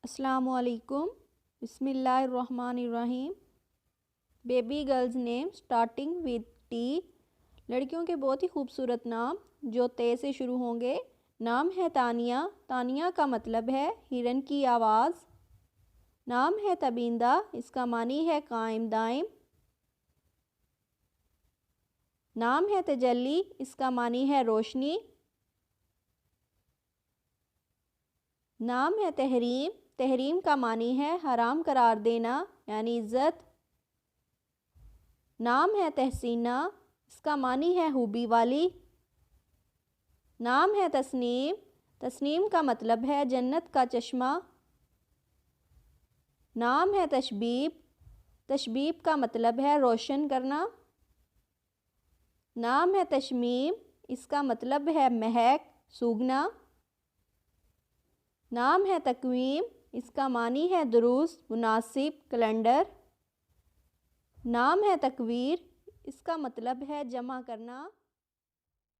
अस्सलामुअलैकुम। बिस्मिल्लाहिर्रहमानिर्रहीम। Baby girls name starting with T. लड़कियों के बहुत ही खूबसूरत नाम जो ते से शुरू होंगे। नाम है तानिया। तानिया का मतलब है हिरन की आवाज़। नाम है तबींदा, इसका मानी है कायम दाइम। नाम है तजल्ली, इसका मानी है रोशनी। नाम है तहरीम। तहरीम का मानी है हराम करार देना यानी इज़्ज़त। नाम है तहसीना, इसका मानी है खूबी वाली। नाम है तस्नीम। तस्नीम का मतलब है जन्नत का चश्मा। नाम है तशबीब। तशबीब का मतलब है रोशन करना। नाम है तशमीम, इसका मतलब है महक, सूंघना। नाम है तकवीम, इसका मानी है दुरुस्त, मुनासिब, कैलेंडर। नाम है तकवीर, इसका मतलब है जमा करना।